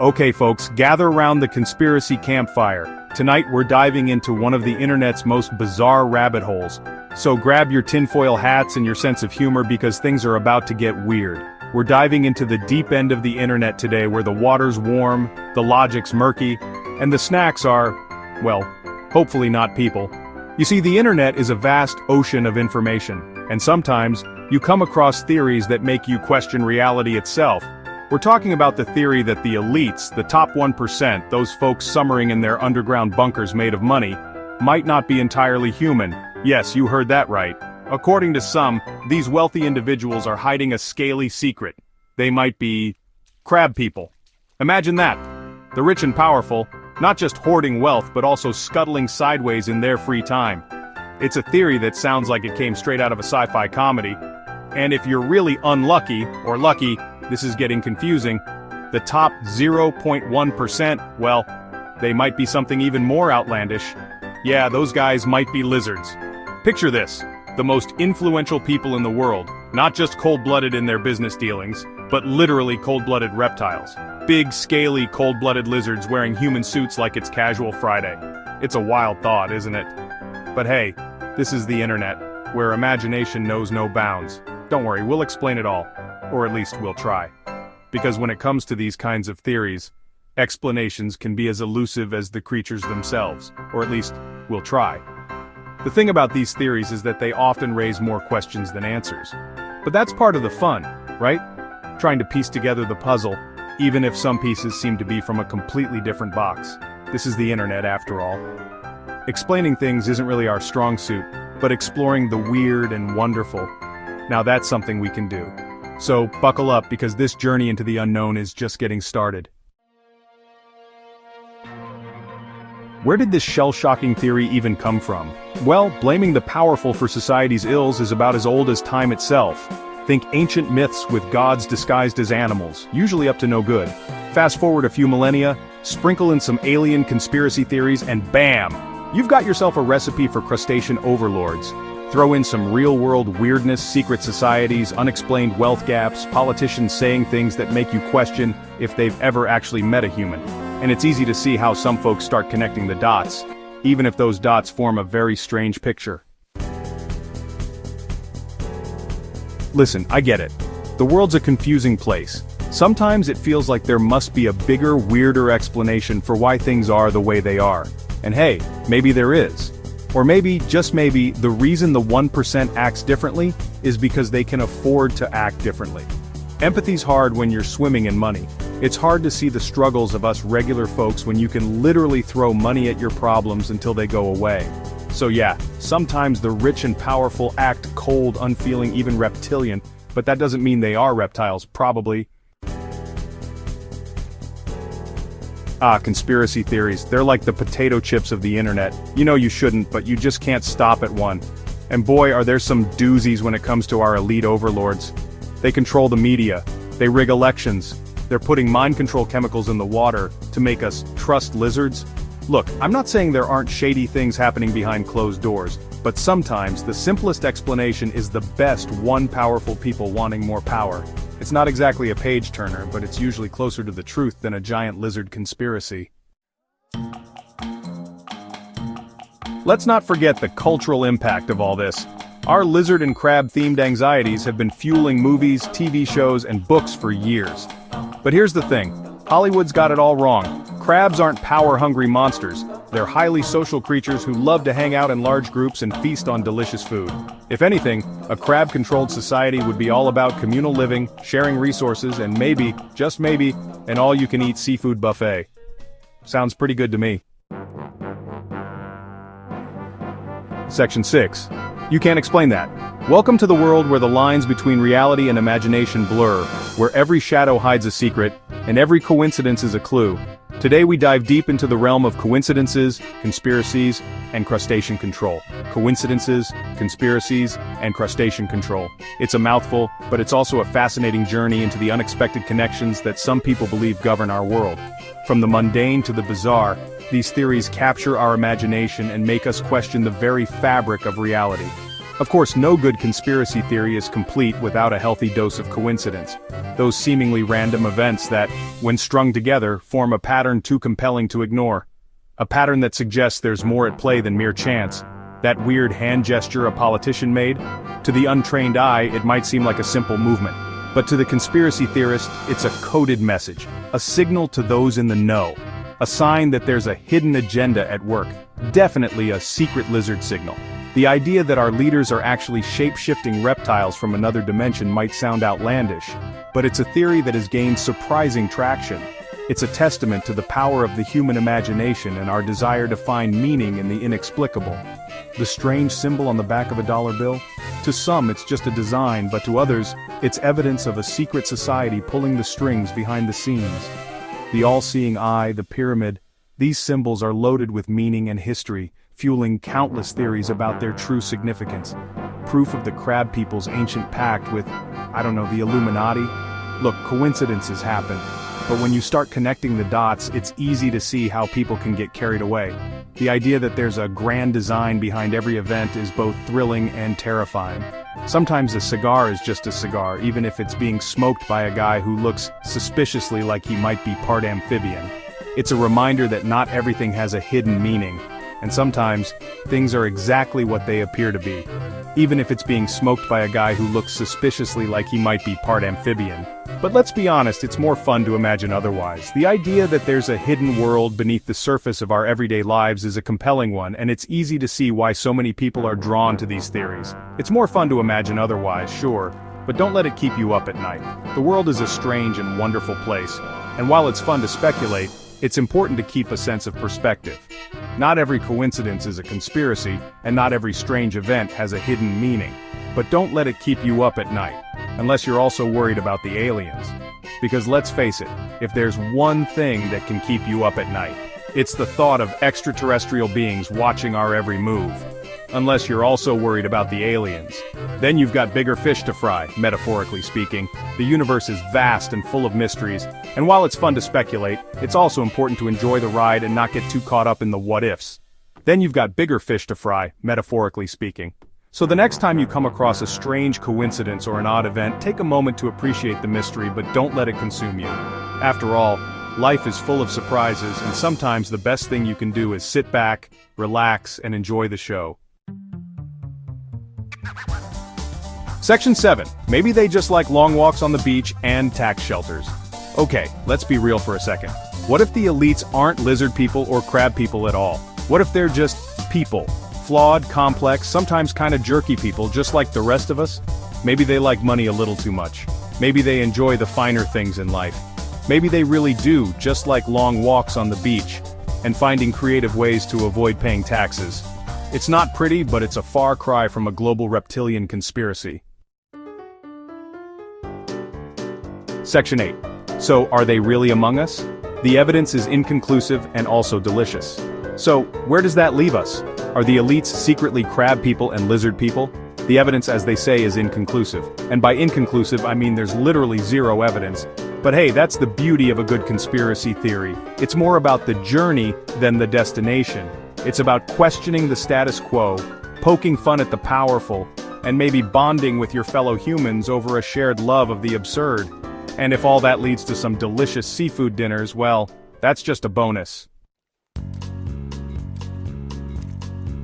Okay folks, gather around the conspiracy campfire. Tonight we're diving into one of the internet's most bizarre rabbit holes. So grab your tinfoil hats and your sense of humor because things are about to get weird. We're diving into the deep end of the internet today where the water's warm, the logic's murky, and the snacks are, well, hopefully not people. You see, the internet is a vast ocean of information, and sometimes you come across theories that make you question reality itself. We're talking about the theory that the elites, the top 1%, those folks summering in their underground bunkers made of money, might not be entirely human. Yes, you heard that right. According to some, these wealthy individuals are hiding a scaly secret. They might be crab people. Imagine that. The rich and powerful, not just hoarding wealth but also scuttling sideways in their free time. It's a theory that sounds like it came straight out of a sci-fi comedy. And if you're really unlucky, or lucky, this is getting confusing, the top 0.1%, well, they might be something even more outlandish. Yeah, those guys might be lizards. Picture this, the most influential people in the world, not just cold-blooded in their business dealings, but literally cold-blooded reptiles. Big, scaly, cold-blooded lizards wearing human suits like it's casual Friday. It's a wild thought, isn't it? But hey, this is the internet, where imagination knows no bounds. Don't worry, we'll explain it all. Or at least we'll try. Because when it comes to these kinds of theories, explanations can be as elusive as the creatures themselves, or at least we'll try. The thing about these theories is that they often raise more questions than answers. But that's part of the fun, right? Trying to piece together the puzzle, even if some pieces seem to be from a completely different box. This is the internet after all. Explaining things isn't really our strong suit, but exploring the weird and wonderful. Now that's something we can do. So, buckle up because this journey into the unknown is just getting started. Where did this shell-shocking theory even come from? Well, blaming the powerful for society's ills is about as old as time itself. Think ancient myths with gods disguised as animals, usually up to no good. Fast forward a few millennia, sprinkle in some alien conspiracy theories, and bam! You've got yourself a recipe for crustacean overlords. Throw in some real-world weirdness, secret societies, unexplained wealth gaps, politicians saying things that make you question if they've ever actually met a human. And it's easy to see how some folks start connecting the dots, even if those dots form a very strange picture. Listen, I get it. The world's a confusing place. Sometimes it feels like there must be a bigger, weirder explanation for why things are the way they are. And hey, maybe there is. Or maybe, just maybe, the reason the 1% acts differently is because they can afford to act differently. Empathy's hard when you're swimming in money. It's hard to see the struggles of us regular folks when you can literally throw money at your problems until they go away. So yeah, sometimes the rich and powerful act cold, unfeeling, even reptilian, but that doesn't mean they are reptiles, probably. Conspiracy theories, they're like the potato chips of the internet. You know you shouldn't, but you just can't stop at one. And boy, are there some doozies when it comes to our elite overlords. They control the media, they rig elections, they're putting mind control chemicals in the water to make us trust lizards. Look, I'm not saying there aren't shady things happening behind closed doors, but sometimes the simplest explanation is the best one powerful people wanting more power. It's not exactly a page-turner, but it's usually closer to the truth than a giant lizard conspiracy. Let's not forget the cultural impact of all this. Our lizard and crab-themed anxieties have been fueling movies, TV shows, and books for years. But here's the thing, Hollywood's got it all wrong. Crabs aren't power-hungry monsters. They're highly social creatures who love to hang out in large groups and feast on delicious food. If anything, a crab-controlled society would be all about communal living, sharing resources, and maybe, just maybe, an all-you-can-eat seafood buffet. Sounds pretty good to me. Section 6. You can't explain that. Welcome to the world where the lines between reality and imagination blur, where every shadow hides a secret, and every coincidence is a clue. Today we dive deep into the realm of coincidences, conspiracies, and crustacean control. Coincidences, conspiracies, and crustacean control. It's a mouthful, but it's also a fascinating journey into the unexpected connections that some people believe govern our world. From the mundane to the bizarre, these theories capture our imagination and make us question the very fabric of reality. Of course, no good conspiracy theory is complete without a healthy dose of coincidence. Those seemingly random events that, when strung together, form a pattern too compelling to ignore. A pattern that suggests there's more at play than mere chance. That weird hand gesture a politician made? To the untrained eye, it might seem like a simple movement. But to the conspiracy theorist, it's a coded message. A signal to those in the know. A sign that there's a hidden agenda at work. Definitely a secret lizard signal. The idea that our leaders are actually shape-shifting reptiles from another dimension might sound outlandish, but it's a theory that has gained surprising traction. It's a testament to the power of the human imagination and our desire to find meaning in the inexplicable. The strange symbol on the back of a dollar bill? To some it's just a design, but to others, it's evidence of a secret society pulling the strings behind the scenes. The all-seeing eye, the pyramid, these symbols are loaded with meaning and history, fueling countless theories about their true significance. Proof of the crab people's ancient pact with, the Illuminati? Look, coincidences happen, but when you start connecting the dots, it's easy to see how people can get carried away. The idea that there's a grand design behind every event is both thrilling and terrifying. Sometimes a cigar is just a cigar, even if it's being smoked by a guy who looks suspiciously like he might be part amphibian. It's a reminder that not everything has a hidden meaning. And sometimes, things are exactly what they appear to be, even if it's being smoked by a guy who looks suspiciously like he might be part amphibian. But let's be honest, it's more fun to imagine otherwise. The idea that there's a hidden world beneath the surface of our everyday lives is a compelling one, and it's easy to see why so many people are drawn to these theories. It's more fun to imagine otherwise, sure, but don't let it keep you up at night. The world is a strange and wonderful place, and while it's fun to speculate, it's important to keep a sense of perspective. Not every coincidence is a conspiracy, and not every strange event has a hidden meaning. But don't let it keep you up at night, unless you're also worried about the aliens. Because let's face it, if there's one thing that can keep you up at night, it's the thought of extraterrestrial beings watching our every move. Unless you're also worried about the aliens. Then you've got bigger fish to fry, metaphorically speaking. The universe is vast and full of mysteries, and while it's fun to speculate, it's also important to enjoy the ride and not get too caught up in the what-ifs. Then you've got bigger fish to fry, metaphorically speaking. So the next time you come across a strange coincidence or an odd event, take a moment to appreciate the mystery, but don't let it consume you. After all, life is full of surprises, and sometimes the best thing you can do is sit back, relax, and enjoy the show. Section 7. Maybe they just like long walks on the beach and tax shelters. Okay, let's be real for a second. What if the elites aren't lizard people or crab people at all? What if they're just people? Flawed, complex, sometimes kinda jerky people just like the rest of us? Maybe they like money a little too much. Maybe they enjoy the finer things in life. Maybe they really do, just like long walks on the beach, and finding creative ways to avoid paying taxes. It's not pretty, but it's a far cry from a global reptilian conspiracy. Section 8. So, are they really among us? The evidence is inconclusive and also delicious. So, where does that leave us? Are the elites secretly crab people and lizard people? The evidence, as they say, is inconclusive. And by inconclusive, I mean there's literally zero evidence. But hey, that's the beauty of a good conspiracy theory. It's more about the journey than the destination. It's about questioning the status quo, poking fun at the powerful, and maybe bonding with your fellow humans over a shared love of the absurd. And if all that leads to some delicious seafood dinners, well, that's just a bonus.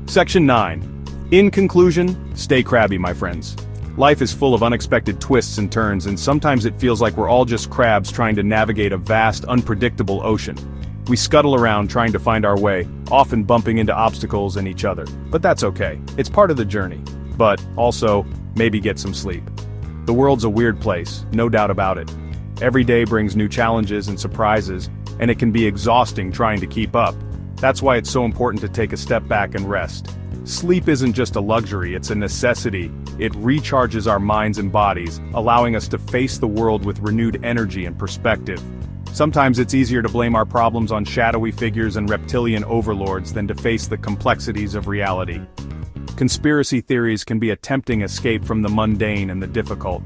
Section 9. In conclusion, stay crabby, my friends. Life is full of unexpected twists and turns, and sometimes it feels like we're all just crabs trying to navigate a vast, unpredictable ocean. We scuttle around trying to find our way, often bumping into obstacles and each other. But that's okay. It's part of the journey. But, also, maybe get some sleep. The world's a weird place, no doubt about it. Every day brings new challenges and surprises, and it can be exhausting trying to keep up. That's why it's so important to take a step back and rest. Sleep isn't just a luxury, it's a necessity. It recharges our minds and bodies, allowing us to face the world with renewed energy and perspective. Sometimes it's easier to blame our problems on shadowy figures and reptilian overlords than to face the complexities of reality. Conspiracy theories can be a tempting escape from the mundane and the difficult.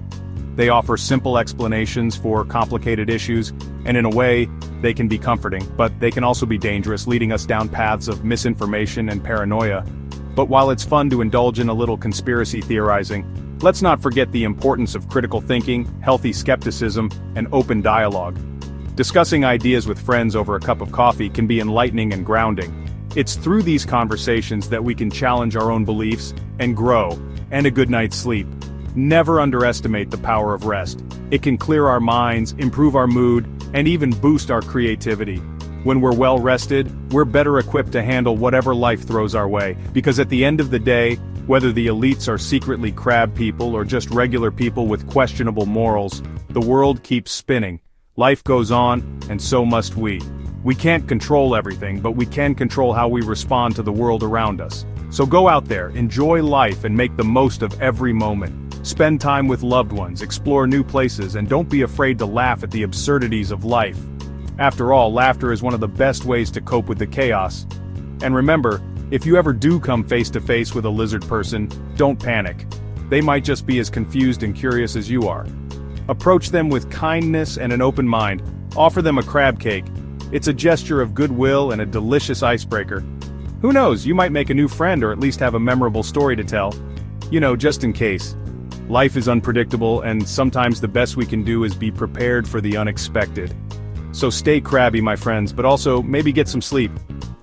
They offer simple explanations for complicated issues, and in a way, they can be comforting, but they can also be dangerous, leading us down paths of misinformation and paranoia. But while it's fun to indulge in a little conspiracy theorizing, let's not forget the importance of critical thinking, healthy skepticism, and open dialogue. Discussing ideas with friends over a cup of coffee can be enlightening and grounding. It's through these conversations that we can challenge our own beliefs and grow, and a good night's sleep. Never underestimate the power of rest. It can clear our minds, improve our mood, and even boost our creativity. When we're well rested, we're better equipped to handle whatever life throws our way, because at the end of the day, whether the elites are secretly crab people or just regular people with questionable morals, the world keeps spinning. Life goes on, and so must we. We can't control everything, but we can control how we respond to the world around us. So go out there, enjoy life, and make the most of every moment. Spend time with loved ones, explore new places, and don't be afraid to laugh at the absurdities of life. After all, laughter is one of the best ways to cope with the chaos. And remember, if you ever do come face to face with a lizard person, don't panic. They might just be as confused and curious as you are. Approach them with kindness and an open mind. Offer them a crab cake. It's a gesture of goodwill and a delicious icebreaker. Who knows, you might make a new friend or at least have a memorable story to tell. You know, just in case. Life is unpredictable, and sometimes the best we can do is be prepared for the unexpected. So stay crabby, my friends, but also maybe get some sleep.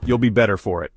You'll be better for it.